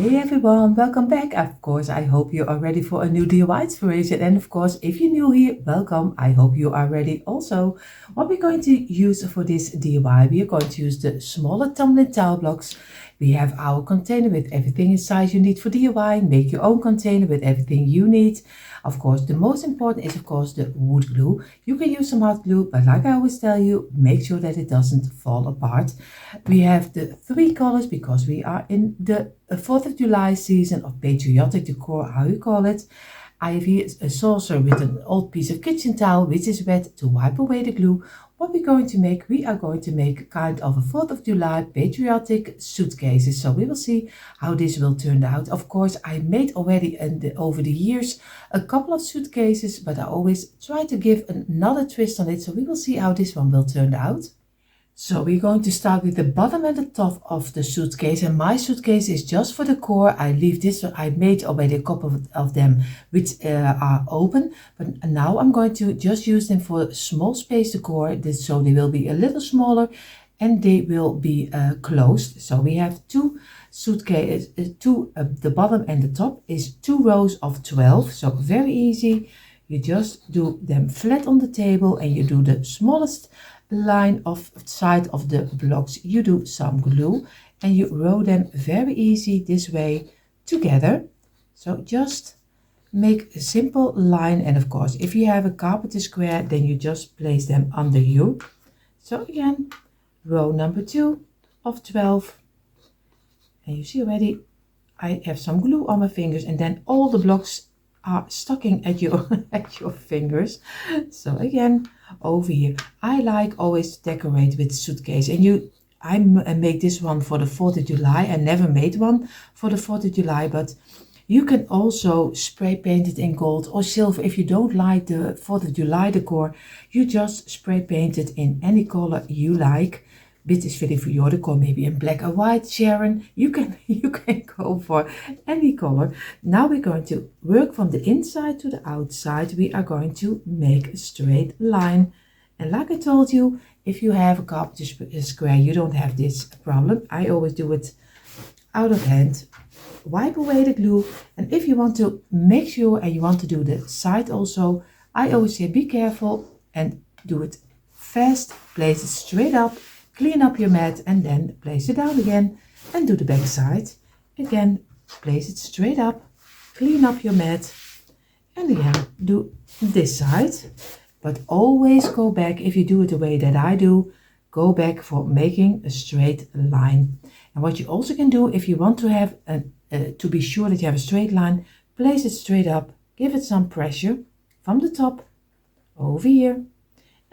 Hey everyone, welcome back. Of course, I hope you are ready for a new DIY inspiration. And of course, if you're new here, welcome. I hope you are ready also. What we're going to use for this DIY, we are going to use the smaller tumbling tile blocks. We have our container with everything inside you need for DIY. Make your own container with everything you need. Of course, the most important is of course the wood glue. You can use some hot glue, but like I always tell you, make sure that it doesn't fall apart. We have the 3 colors because we are in the 4th of July season of patriotic decor, how you call it. I have here a saucer with an old piece of kitchen towel which is wet to wipe away the glue. What we're going to make, we are going to make kind of a 4th of July patriotic suitcases. So we will see how this will turn out. Of course, I made already over the years a couple of suitcases, but I always try to give another twist on it. So we will see how this one will turn out. So we're going to start with the bottom and the top of the suitcase, and my suitcase is just for the core. I leave this one, I made already a couple of them which are open, but now I'm going to just use them for small space decor, so they will be a little smaller and they will be closed. So we have 2 suitcases, the bottom and the top is 2 rows of 12, so very easy. You just do them flat on the table and you do the smallest line of side of the blocks, you do some glue and you row them very easy this way together. So just make a simple line, and of course if you have a carpenter square then you just place them under you. So again, row number 2 of 12, and you see already I have some glue on my fingers, and then all the blocks are sticking at your at your fingers. So again, over here, I like always to decorate with suitcase, and I make this one for the 4th of July. I never made one for the 4th of July, but you can also spray paint it in gold or silver. If you don't like the 4th of July decor, you just spray paint it in any color you like. This is fitting for your decor, maybe in black or white, Sharon. You can go for any color. Now we're going to work from the inside to the outside. We are going to make a straight line. And like I told you, if you have a carpenter square, you don't have this problem. I always do it out of hand. Wipe away the glue. And if you want to make sure and you want to do the side also, I always say be careful and do it fast. Place it straight up. Clean up your mat and then place it down again and do the back side. Again, place it straight up, clean up your mat, and again do this side. But always go back, if you do it the way that I do, go back for making a straight line. And what you also can do, if you want to have to be sure that you have a straight line, place it straight up, give it some pressure from the top over here,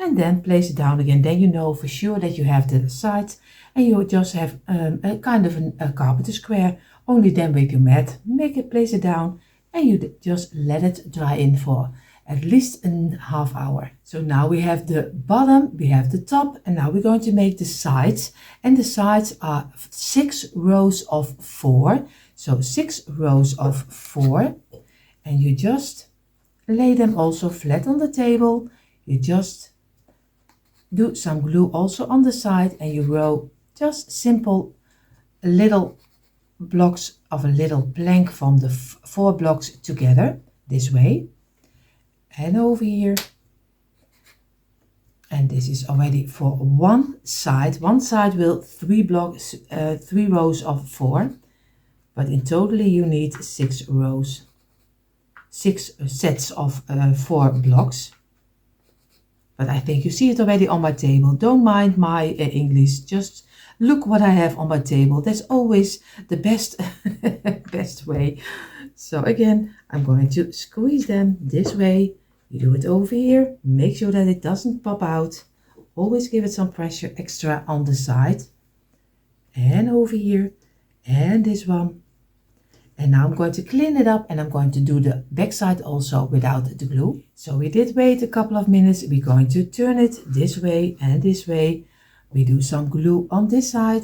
and then place it down again. Then you know for sure that you have the sides, and you just have a kind of a carpenter square. Only then with your mat, place it down, and you just let it dry in for at least a half hour. So now we have the bottom, we have the top, and now we're going to make the sides. And the sides are 6 rows of 4. So 6 rows of 4, and you just lay them also flat on the table. You just do some glue also on the side, and you row just simple little blocks of a little plank from the 4 blocks together this way and over here. And this is already for one side. One side will 3 rows of 4, but in totally you need 6 rows, 6 sets of 4 blocks. But I think you see it already on my table. Don't mind my English. Just look what I have on my table. That's always the best, best way. So again, I'm going to squeeze them this way. You do it over here. Make sure that it doesn't pop out. Always give it some pressure extra on the side. And over here. And this one. And now I'm going to clean it up, and I'm going to do the back side also without the glue. So we did wait a couple of minutes. We're going to turn it this way and this way. We do some glue on this side,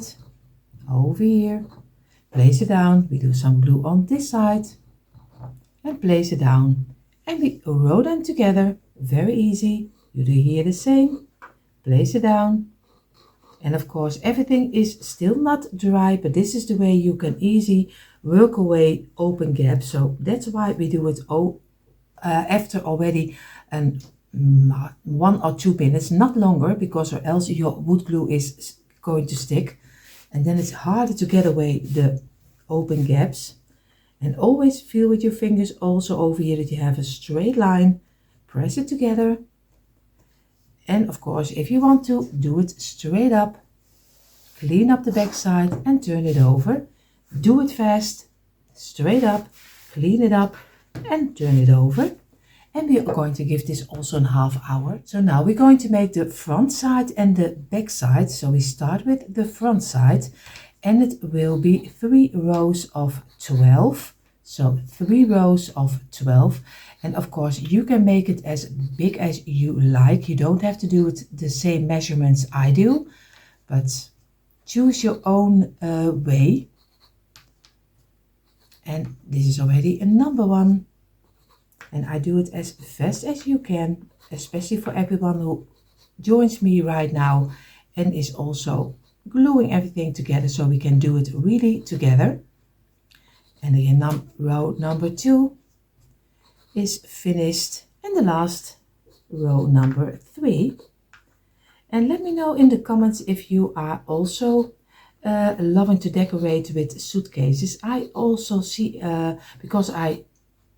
over here. Place it down. We do some glue on this side and place it down. and we row them together. Very easy. You do here the same. Place it down. And of course, everything is still not dry, but this is the way you can easily work away open gaps. So that's why we do it after already 1 or 2 minutes, not longer, because or else your wood glue is going to stick. And then it's harder to get away the open gaps. And always feel with your fingers also over here that you have a straight line. Press it together. And of course, if you want to, do it straight up. Clean up the back side and turn it over. Do it fast. Straight up. Clean it up and turn it over. And we are going to give this also a half hour. So now we're going to make the front side and the back side. So we start with the front side. And it will be 3 rows of 12. So 3 rows of 12. And of course, you can make it as big as you like. You don't have to do it the same measurements I do, but choose your own way. And this is already a number 1. And I do it as fast as you can, especially for everyone who joins me right now and is also gluing everything together so we can do it really together. And again, row number 2 is finished, and the last row number 3. And let me know in the comments if you are also loving to decorate with suitcases. I also see, because I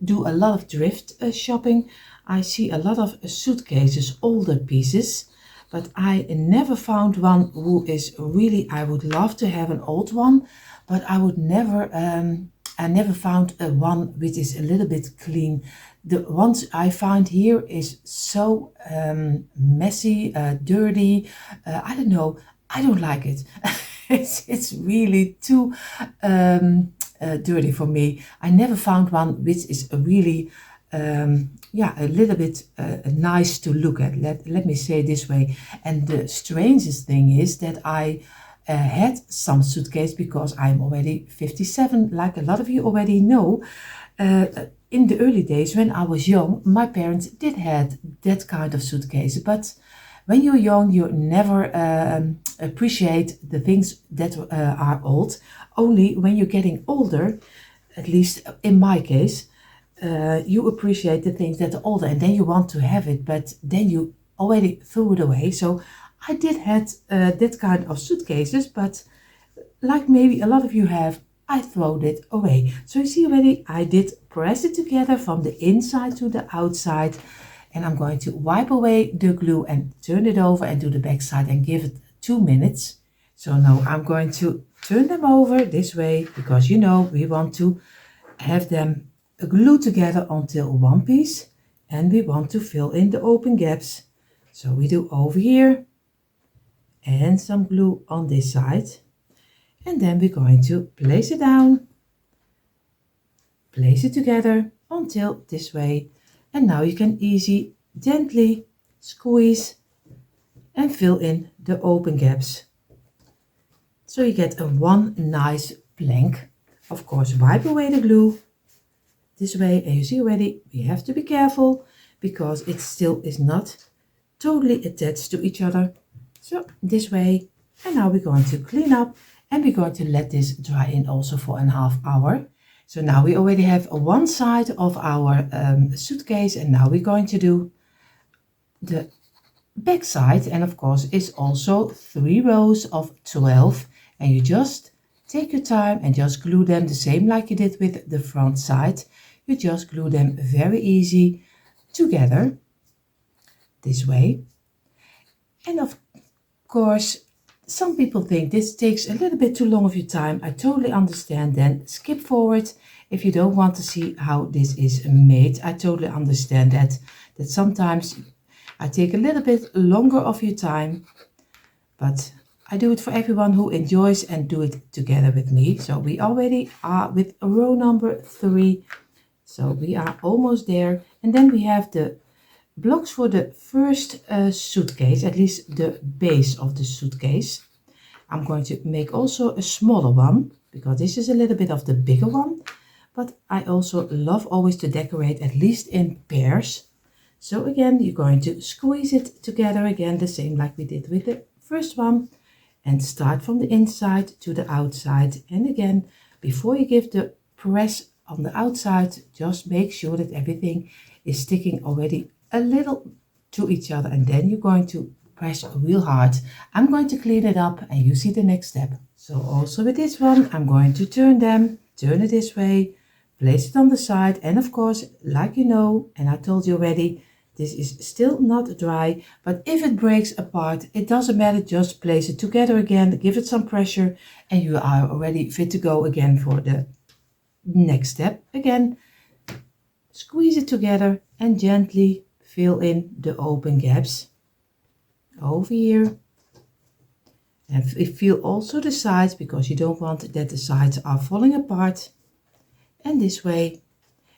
do a lot of thrift shopping, I see a lot of suitcases, older pieces, but I never found one who is really, I would love to have an old one, but I would never, I never found a one which is a little bit clean. The ones I find here is so messy, dirty. I don't know. I don't like it. It's really too dirty for me. I never found one which is really, yeah, a little bit nice to look at. Let me say it this way. And the strangest thing is that I had some suitcase, because I'm already 57, like a lot of you already know. In the early days when I was young, my parents did have that kind of suitcase, but when you're young, you never appreciate the things that are old. Only when you're getting older, at least in my case, you appreciate the things that are older, and then you want to have it, but then you already threw it away. So I did have that kind of suitcases, but like maybe a lot of you have, I throw it away. So you see already, I did press it together from the inside to the outside, and I'm going to wipe away the glue and turn it over and do the back side and give it 2 minutes. So now I'm going to turn them over this way, because you know we want to have them glued together until one piece, and we want to fill in the open gaps. So we do over here and some glue on this side. And then we're going to place it down, place it together until this way. And now you can easily, gently squeeze and fill in the open gaps. So you get one nice blank. Of course, wipe away the glue this way. And you see already, we have to be careful because it still is not totally attached to each other. So this way. And now we're going to clean up. And we're going to let this dry in also for a half hour. So now we already have one side of our suitcase, and now we're going to do the back side. And of course, it's also 3 rows of 12. And you just take your time and just glue them the same like you did with the front side. You just glue them very easy together this way. And of course, some people think this takes a little bit too long of your time. I totally understand. Then skip forward if you don't want to see how this is made. I totally understand that sometimes I take a little bit longer of your time, but I do it for everyone who enjoys and do it together with me. So we already are with row number 3. So we are almost there. And then we have the blocks for the first suitcase, at least the base of the suitcase. I'm going to make also a smaller one, because this is a little bit of the bigger one, but I also love always to decorate at least in pairs. So again, you're going to squeeze it together again, the same like we did with the first one, and start from the inside to the outside. And again, before you give the press on the outside, just make sure that everything is sticking already a little to each other, and then you're going to press real hard. I'm going to clean it up and you see the next step. So also with this one, I'm going to turn it this way, place it on the side, and of course, like you know, and I told you already, this is still not dry, but if it breaks apart, it doesn't matter, just place it together again, give it some pressure, and you are already fit to go again for the next step. Again, squeeze it together and gently fill in the open gaps over here. And feel also the sides, because you don't want that the sides are falling apart. And this way.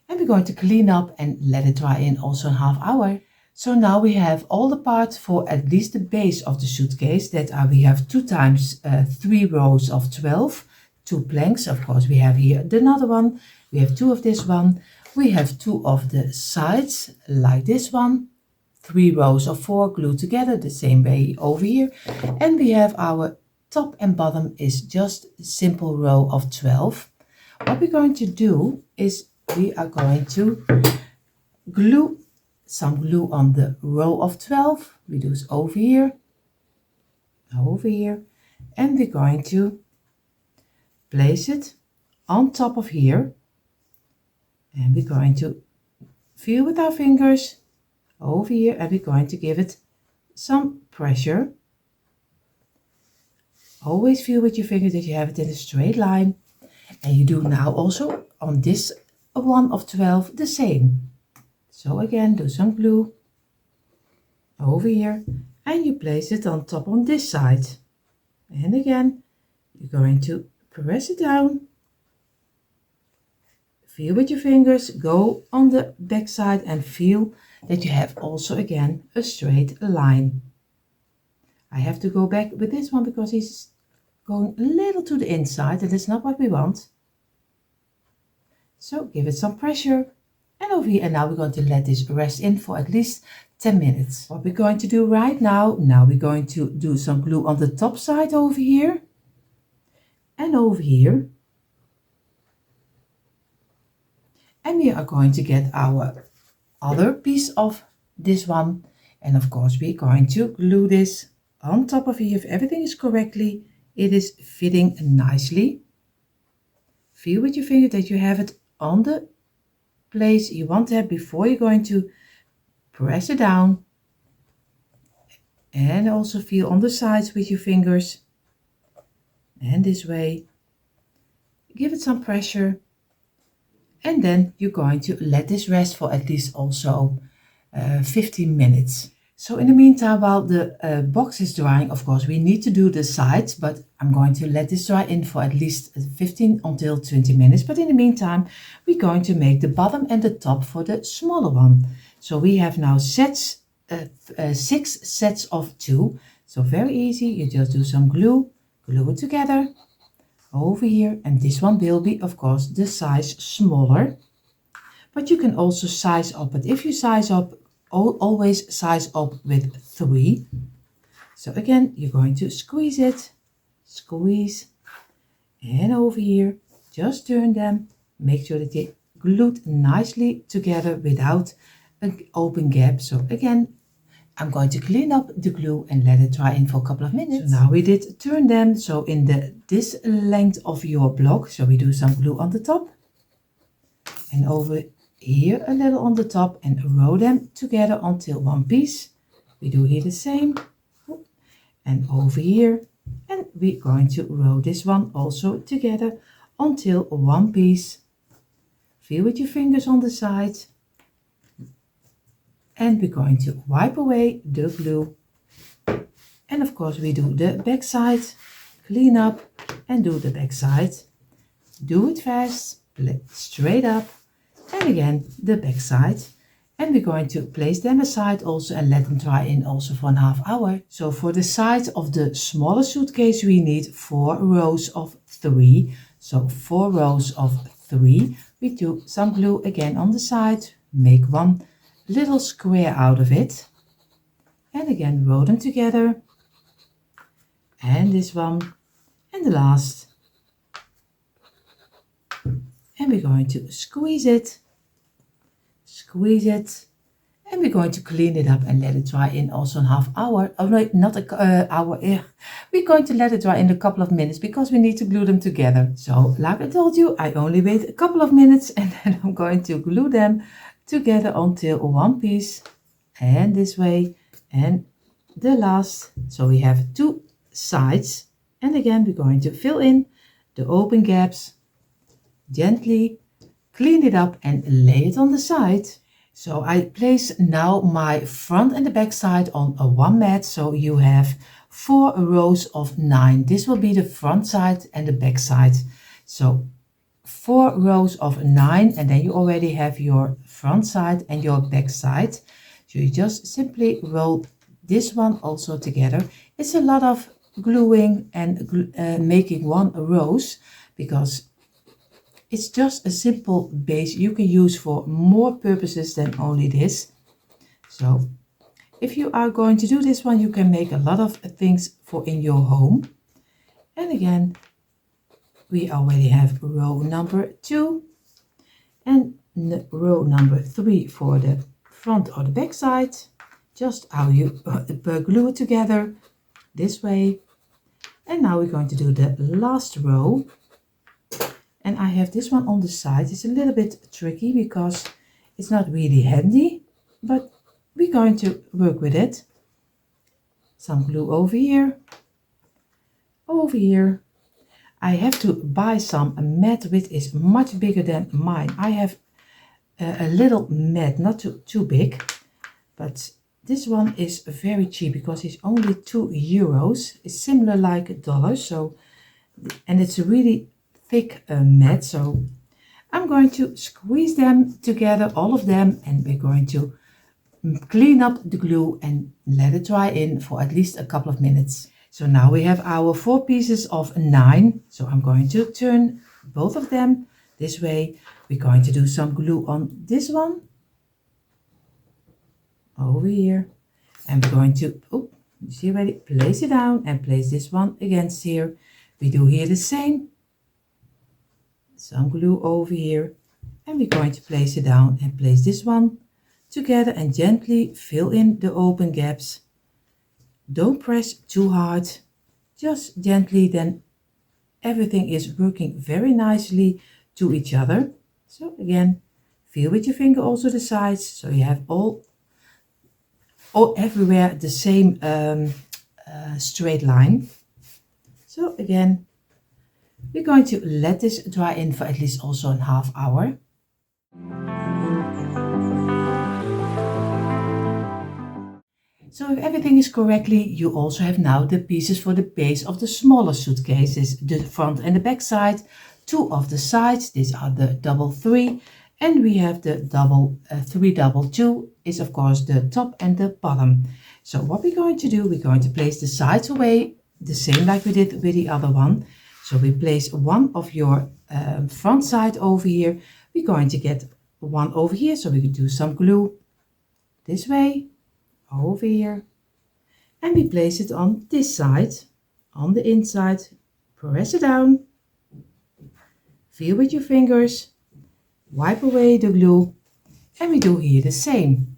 And we're going to clean up and let it dry in also in half hour. So now we have all the parts for at least the base of the suitcase. That are, we have 2 times 3 rows of 12, 2 planks. Of course, we have here another one. We have 2 of this one. We have 2 of the sides, like this one. 3 rows of 4 glued together, the same way over here. And we have our top and bottom is just a simple row of 12. What we're going to do is we are going to glue some glue on the row of 12. We do this over here, and we're going to place it on top of here, and we're going to feel with our fingers over here, and we're going to give it some pressure. Always feel with your fingers that you have it in a straight line, and you do now also on this one of 12 the same. So again, do some glue over here, and you place it on top on this side, and again you're going to press it down, feel with your fingers, go on the back side and feel that you have also again a straight line. I have to go back with this one because he's going a little to the inside, and that's not what we want. So give it some pressure, and over here, and now we're going to let this rest in for at least 10 minutes. What we're going to do right now, we're going to do some glue on the top side over here and over here. And we are going to get our other piece of this one, and of course we're going to glue this on top of here. If everything is correctly, it is fitting nicely. Feel with your finger that you have it on the place you want to have before you're going to press it down, and also feel on the sides with your fingers, and this way give it some pressure, and then you're going to let this rest for at least also 15 minutes. So in the meantime, while the box is drying, of course we need to do the sides, but I'm going to let this dry in for at least 15 until 20 minutes. But in the meantime, we're going to make the bottom and the top for the smaller one. So we have now 6 sets of 2. So very easy, you just do some glue it together over here, and this one will be of course the size smaller, but you can also size up. But if you size up, always size up with 3. So again, you're going to squeeze it, and over here just turn them, make sure that they glued nicely together without an open gap. So again, I'm going to clean up the glue and let it dry in for a couple of minutes. So now we did turn them, so in this length of your block. So we do some glue on the top and over here a little on the top, and roll them together until one piece. We do here the same, and over here, and we're going to roll this one also together until one piece. Feel with your fingers on the side, and we're going to wipe away the glue, and of course we do the back side, clean up and do the back side. Do it fast, straight up, and again the back side, and we're going to place them aside also and let them dry in also for a half hour. So for the sides of the smaller suitcase we need 4 rows of 3. So 4 rows of 3 we do some glue again on the side, make one little square out of it, and again roll them together, and this one, and the last. And we're going to squeeze it, and we're going to clean it up and let it dry in also a half hour. Oh no, not a hour. We're going to let it dry in a couple of minutes because we need to glue them together. So like I told you, I only wait a couple of minutes and then I'm going to glue them together until one piece, and this way, and the last. So we have two sides, and again we're going to fill in the open gaps, gently clean it up and lay it on the side. So I place now my front and the back side on a one mat, so you have 4 rows of 9. This will be the front side and the back side. So 4 rows of 9, and then you already have your front side and your back side. So you just simply roll this one also together. It's a lot of gluing and making one rows, because it's just a simple base you can use for more purposes than only this. So if you are going to do this one, you can make a lot of things for in your home. And again, we already have row number 2 and row number 3 for the front or the back side. Just how you glue it together this way. And now we're going to do the last row. And I have this one on the side. It's a little bit tricky because it's not really handy, but we're going to work with it. Some glue over here, over here. I have to buy some mat which is much bigger than mine. I have a little mat, not too big, but this one is very cheap because it's only €2. It's similar like dollars, so, and it's a really thick mat. So I'm going to squeeze them together, all of them, and we're going to clean up the glue and let it dry in for at least a couple of minutes. So now we have our 4 pieces of 9. So I'm going to turn both of them this way. We're going to do some glue on this one over here, and we're going to, oh, you see already, place it down and place this one against here. We do here the same. Some glue over here, and we're going to place it down and place this one together and gently fill in the open gaps. Don't press too hard, just gently, then everything is working very nicely to each other. So again, feel with your finger also the sides, so you have all everywhere the same straight line. So again, we're going to let this dry in for at least also a half hour. So if everything is correctly, you also have now the pieces for the base of the smaller suitcases, the front and the back side, 2 of the sides. These are the double 3, and we have the double 3 double 2 is of course the top and the bottom. So what we're going to do, we're going to place the sides away the same like we did with the other one. So we place one of your front side over here. We're going to get one over here, so we can do some glue this way over here, and we place it on this side, on the inside. Press it down, feel with your fingers, wipe away the glue, and we do here the same.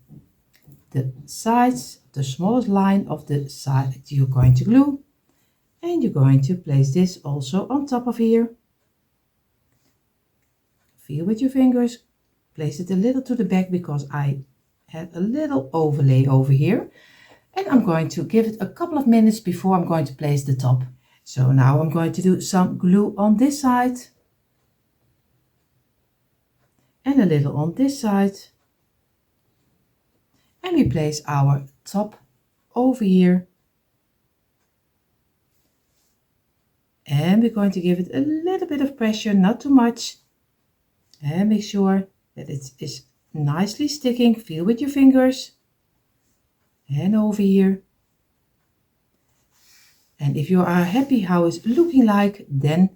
The sides, the smallest line of the side you're going to glue, and you're going to place this also on top of here. Feel with your fingers, place it a little to the back because I had a little overlay over here, and I'm going to give it a couple of minutes before I'm going to place the top. So now I'm going to do some glue on this side and a little on this side, and we place our top over here, and we're going to give it a little bit of pressure, not too much, and make sure that it is nicely sticking. Feel with your fingers, and over here. And if you are happy how it's looking like, then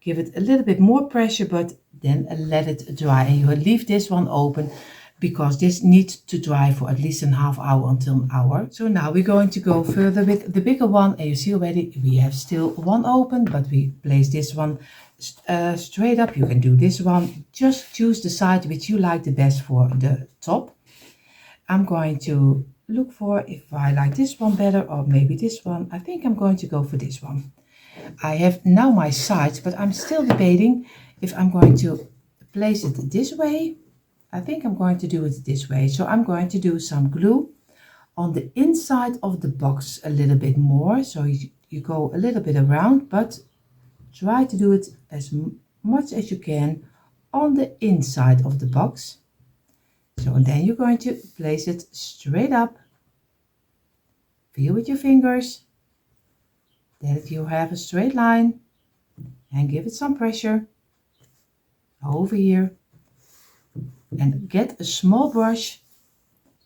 give it a little bit more pressure, but then let it dry. And you leave this one open because this needs to dry for at least a half hour until an hour. So now we're going to go further with the bigger one. And you see already we have still one open, but we place this one straight up. You can do this one. Just choose the side which you like the best for the top. I'm going to look for if I like this one better or maybe this one. I think I'm going to go for this one. I have now my sides, but I'm still debating if I'm going to place it this way. I think I'm going to do it this way. So I'm going to do some glue on the inside of the box a little bit more. So you go a little bit around, but try to do it as much as you can on the inside of the box. So and then you're going to place it straight up. Feel with your fingers that you have a straight line and give it some pressure over here. And get a small brush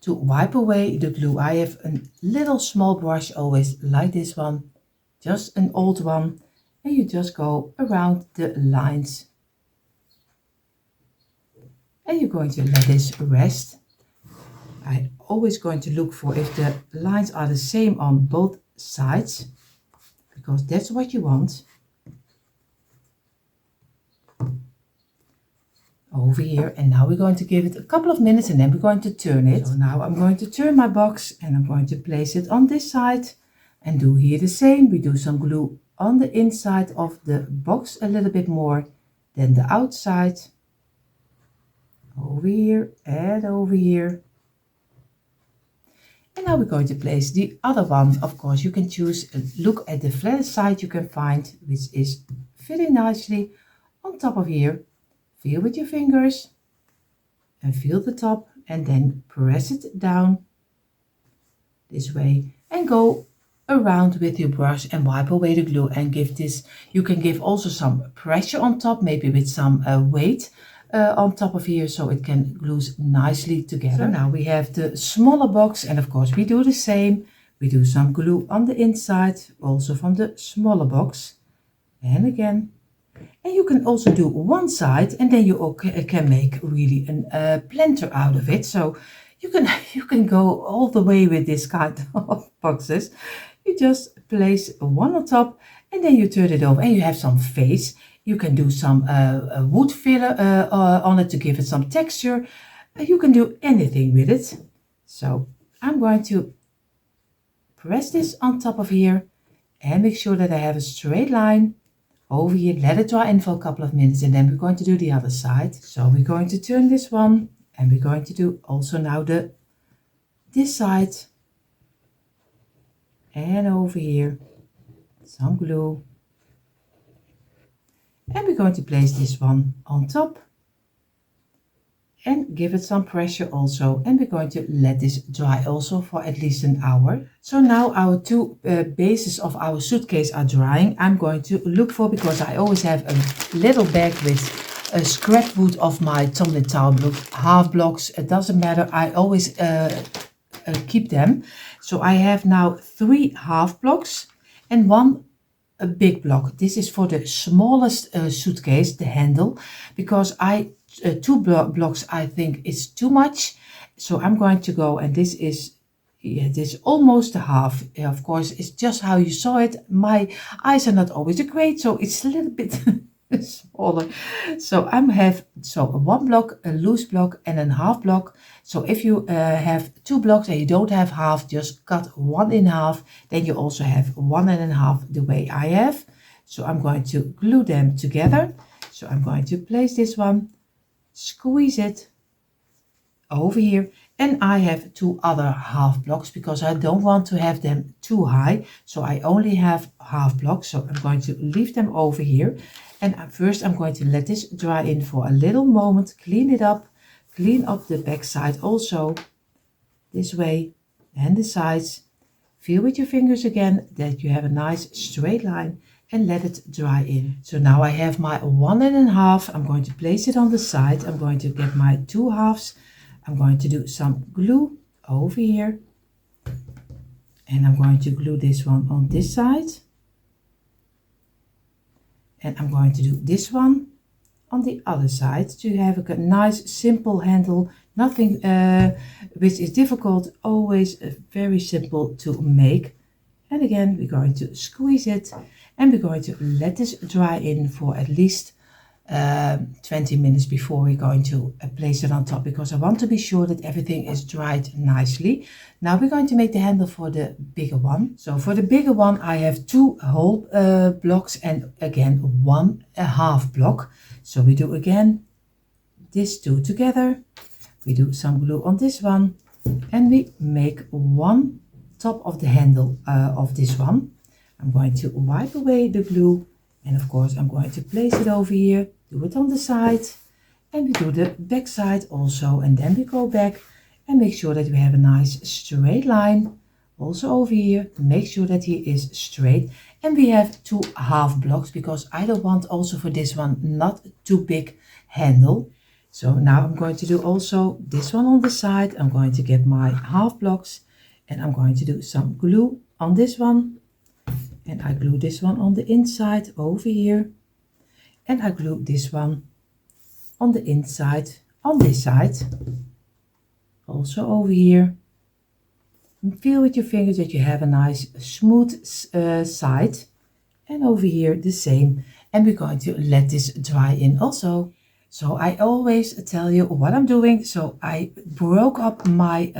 to wipe away the glue. I have a little small brush always like this one, just an old one, and you just go around the lines. And you're going to let this rest. I'm always going to look for if the lines are the same on both sides, because that's what you want. Over here, and now we're going to give it a couple of minutes and then we're going to turn it. So now I'm going to turn my box and I'm going to place it on this side and do here the same. We do some glue on the inside of the box a little bit more than the outside. Over here and over here. And now we're going to place the other one. Of course, you can choose, look at the flattest side you can find, which is fitting nicely on top of here. Feel with your fingers and feel the top and then press it down this way and go around with your brush and wipe away the glue and give this, you can give also some pressure on top, maybe with some weight on top of here so it can glue nicely together. So now we have the smaller box and of course we do the same. We do some glue on the inside also from the smaller box and again. And you can also do one side and then you can make really a planter out of it. So you can go all the way with this kind of boxes. You just place one on top and then you turn it over and you have some face. You can do some wood filler on it to give it some texture. You can do anything with it. So I'm going to press this on top of here and make sure that I have a straight line. Over here, let it dry in for a couple of minutes and then we're going to do the other side. So we're going to turn this one and we're going to do also now this side. And over here, some glue. And we're going to place this one on top. And give it some pressure also, and we're going to let this dry also for at least an hour. So now our two bases of our suitcase are drying. I'm going to look for, because I always have a little bag with a scrap wood of my tumbling towel block, half blocks, it doesn't matter, I always keep them. So I have now 3 half blocks and 1 a big block. This is for the smallest suitcase, the handle, because 2 blocks I think is too much. So I'm going to go, and this is this is almost a half. Of course, it's just how you saw it. My eyes are not always great, so it's a little bit smaller. So I have 1 block, a loose block, and a half block. So if you have 2 blocks and you don't have half, just cut 1 in half. Then you also have 1 and a half the way I have. So I'm going to glue them together. So I'm going to place this one, squeeze it over here, and I have 2 other half blocks because I don't want to have them too high. So I only have half blocks. So I'm going to leave them over here. And first I'm going to let this dry in for a little moment, clean it up, clean up the back side also this way and the sides. Feel with your fingers again that you have a nice straight line and let it dry in. So now I have my 1 and a half. I'm going to place it on the side. I'm going to get my 2 halves. I'm going to do some glue over here. And I'm going to glue this one on this side. And I'm going to do this one on the other side to have a nice simple handle, nothing which is difficult, always very simple to make. And again, we're going to squeeze it and we're going to let this dry in for at least 20 minutes before we're going to place it on top, because I want to be sure that everything is dried nicely. Now we're going to make the handle for the bigger one. So for the bigger one, I have 2 whole blocks and again 1 half block. So we do again these 2 together. We do some glue on this one and we make one top of the handle of this one. I'm going to wipe away the glue and of course I'm going to place it over here, do it on the side, and we do the back side also, and then we go back and make sure that we have a nice straight line also over here. Make sure that he is straight, and we have 2 half blocks because I don't want also for this one not too big handle. So now I'm going to do also this one on the side. I'm going to get my half blocks and I'm going to do some glue on this one, and I glue this one on the inside over here, and I glue this one on the inside on this side also over here. And feel with your fingers that you have a nice smooth side, and over here the same, and we're going to let this dry in also. So I always tell you what I'm doing. So I broke up my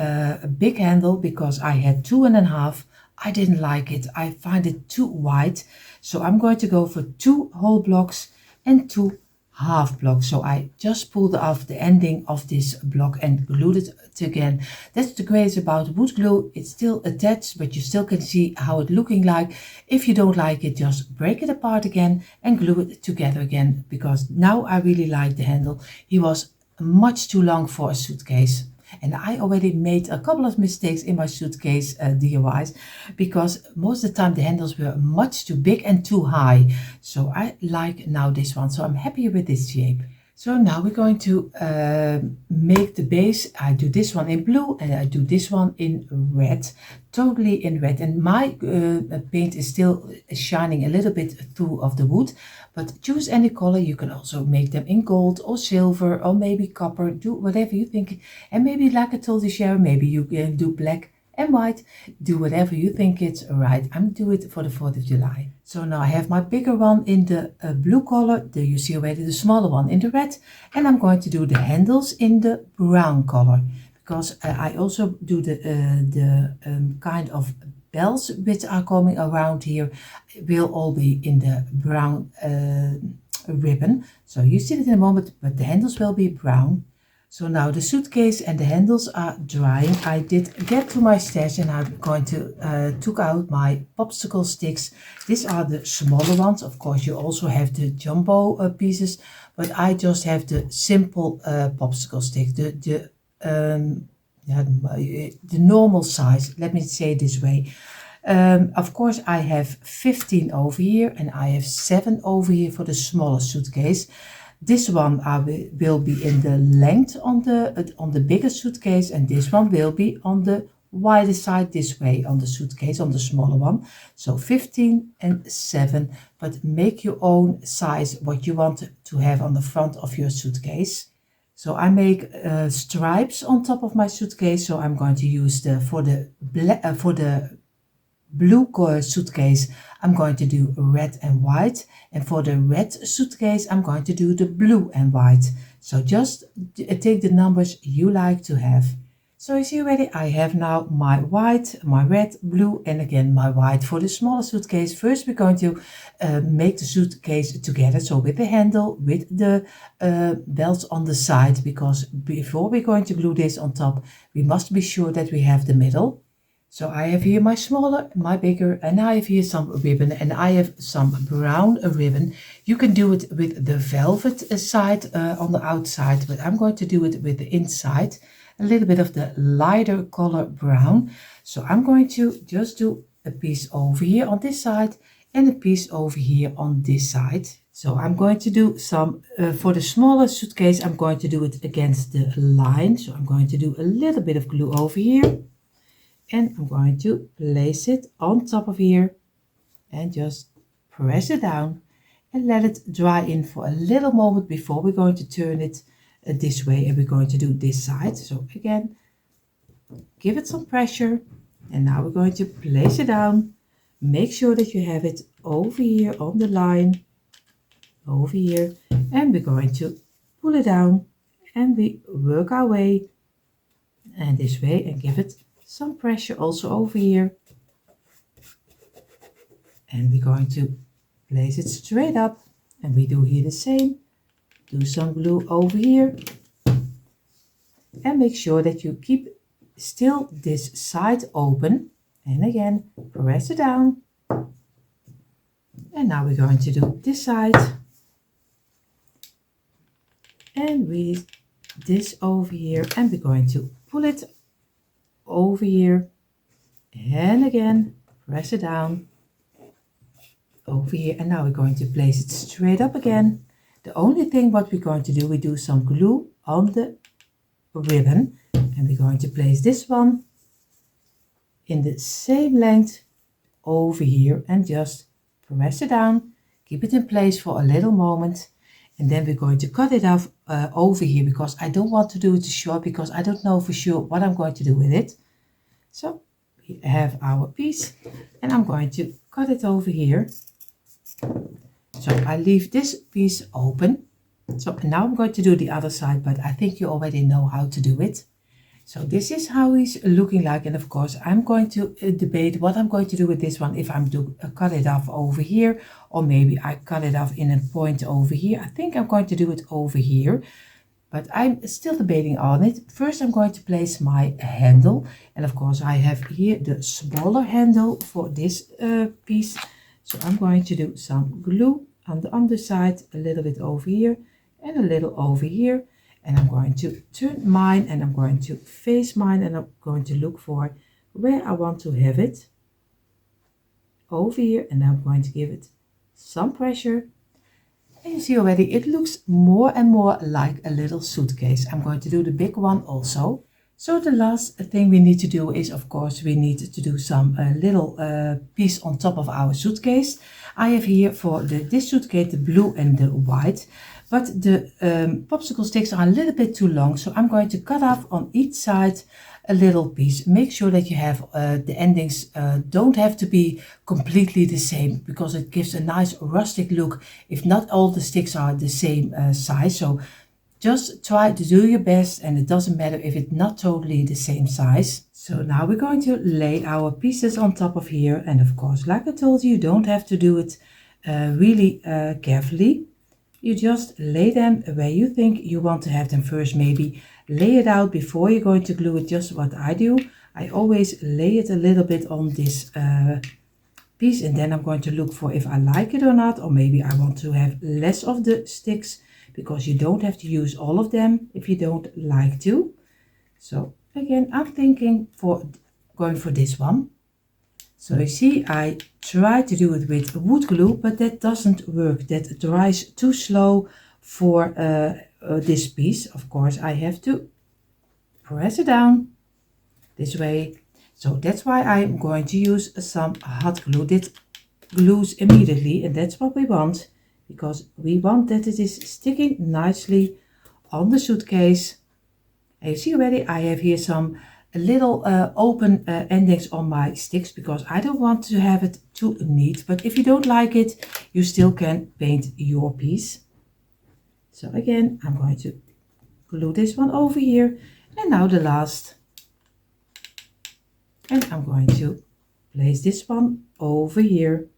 big handle because I had 2.5. I didn't like it. I find it too wide. So I'm going to go for 2 whole blocks and 2 half blocks. So I just pulled off the ending of this block and glued it again. That's the great about wood glue. It's still attached, but you still can see how it's looking like. If you don't like it, just break it apart again and glue it together again, because now I really like the handle. He was much too long for a suitcase. And I already made a couple of mistakes in my suitcase DIYs, because most of the time the handles were much too big and too high. So I like now this one. So I'm happy with this shape. So now we're going to make the base. I do this one in blue and I do this one in red, totally in red. And my paint is still shining a little bit through of the wood, but choose any color. You can also make them in gold or silver or maybe copper, do whatever you think. And maybe like I told you, Sharon, maybe you can do black and white, do whatever you think it's right. I'm doing it for the 4th of July. So now I have my bigger one in the blue color. There you see already the smaller one in the red, and I'm going to do the handles in the brown color, because I also do the kind of bells which are coming around here will all be in the brown ribbon. So you see it in a moment, but the handles will be brown. So now the suitcase and the handles are drying. I did get to my stash and I'm going to took out my popsicle sticks. These are the smaller ones. Of course, you also have the jumbo pieces, but I just have the simple popsicle stick, the normal size. Let me say it this way. Of course, I have 15 over here and I have 7 over here for the smaller suitcase. This one will be in the length on the bigger suitcase, and this one will be on the wider side this way on the suitcase, on the smaller one. So 15 and 7, but make your own size what you want to have on the front of your suitcase. So I make stripes on top of my suitcase. So I'm going to use for the blue suitcase, I'm going to do red and white, and for the red suitcase I'm going to do the blue and white. So just take the numbers you like to have. So you see already I have now my white, my red, blue, and again my white for the smaller suitcase. First we're going to make the suitcase together, so with the handle, with the belts on the side, because before we're going to glue this on top we must be sure that we have the middle. So I have here my smaller, my bigger, and I have here some ribbon, and I have some brown ribbon. You can do it with the velvet side on the outside, but I'm going to do it with the inside, a little bit of the lighter color brown. So I'm going to just do a piece over here on this side and a piece over here on this side. So I'm going to do some, for the smaller suitcase, I'm going to do it against the line. So I'm going to do a little bit of glue over here. And I'm going to place it on top of here and just press it down. and let it dry in for a little moment before we're going to turn it this way, and we're going to do this side. So again, give it some pressure, and now we're going to place it down. Make sure that you have it over here on the line, over here, and we're going to pull it down, and we work our way and this way, and give it some pressure also over here, and we're going to place it straight up, and we do here the same. Do some glue over here, and make sure that you keep still this side open, and again press it down. And now we're going to do this side, and we this over here, and we're going to pull it over here, and again press it down over here, and now we're going to place it straight up again. The only thing what we're going to do, we do some glue on the ribbon, and we're going to place this one in the same length over here, and just press it down, keep it in place for a little moment, and then we're going to cut it off over here, because I don't want to do it too short, because I don't know for sure what I'm going to do with it. So we have our piece, and I'm going to cut it over here. So I leave this piece open. So now I'm going to do the other side, but I think you already know how to do it. So this is how he's looking like, and of course I'm going to debate what I'm going to do with this one, if I'm to cut it off over here, or maybe I cut it off in a point over here. I think I'm going to do it over here, but I'm still debating on it. First I'm going to place my handle, and of course I have here the smaller handle for this piece. So I'm going to do some glue on the underside, a little bit over here and a little over here, and I'm going to turn mine, and I'm going to face mine, and I'm going to look for where I want to have it over here, and I'm going to give it some pressure, and you see already it looks more and more like a little suitcase. I'm going to do the big one also. So the last thing we need to do is, of course, we need to do some little piece on top of our suitcase. I have here for this suitcase the blue and the white, but the popsicle sticks are a little bit too long, so I'm going to cut off on each side a little piece. Make sure that you have the endings don't have to be completely the same, because it gives a nice rustic look if not all the sticks are the same size. So just try to do your best, and it doesn't matter if it's not totally the same size. So now we're going to lay our pieces on top of here, and of course, like I told you, you don't have to do it really carefully. You just lay them where you think you want to have them first. Maybe lay it out before you're going to glue it, just what I do. I always lay it a little bit on this piece, and then I'm going to look for if I like it or not, or maybe I want to have less of the sticks, because you don't have to use all of them if you don't like to. So again, I'm thinking for going for this one. So you see, I try to do it with wood glue, but that doesn't work. That dries too slow for this piece. Of course, I have to press it down this way. So that's why I'm going to use some hot glue. That glues immediately, and that's what we want, because we want that it is sticking nicely on the suitcase. And you see already I have here some little open endings on my sticks, because I don't want to have it too neat. But if you don't like it, you still can paint your piece. So again, I'm going to glue this one over here, and now the last. And I'm going to place this one over here.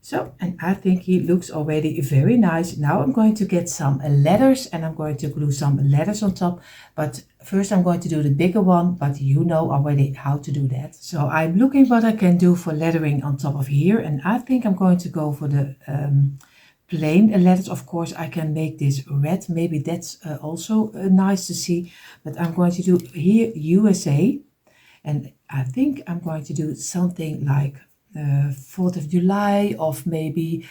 So, and I think he looks already very nice. Now I'm going to get some letters, and I'm going to glue some letters on top. But first I'm going to do the bigger one, but you know already how to do that. So I'm looking what I can do for lettering on top of here. And I think I'm going to go for the plain letters. Of course, I can make this red. Maybe that's also nice to see. But I'm going to do here USA. And I think I'm going to do something like 4th of July, of maybe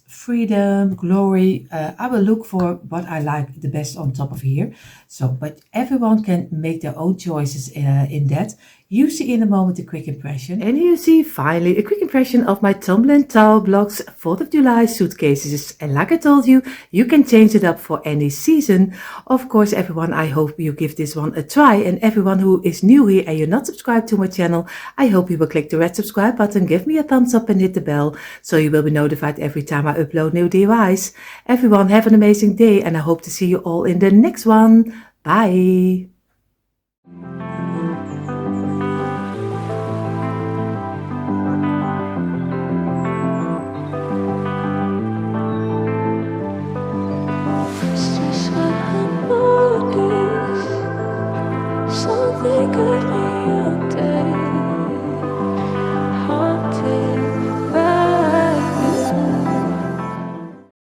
freedom, glory. I will look for what I like the best on top of here. So, but everyone can make their own choices in that. You see in a moment a quick impression, and you see finally a quick impression of my Tumbling Towel Blocks 4th of July suitcases. And like I told you, you can change it up for any season. Of course, everyone, I hope you give this one a try. And everyone who is new here and you're not subscribed to my channel, I hope you will click the red subscribe button, give me a thumbs up and hit the bell so you will be notified every time I upload new DIYs. Everyone, have an amazing day and I hope to see you all in the next one. Bye!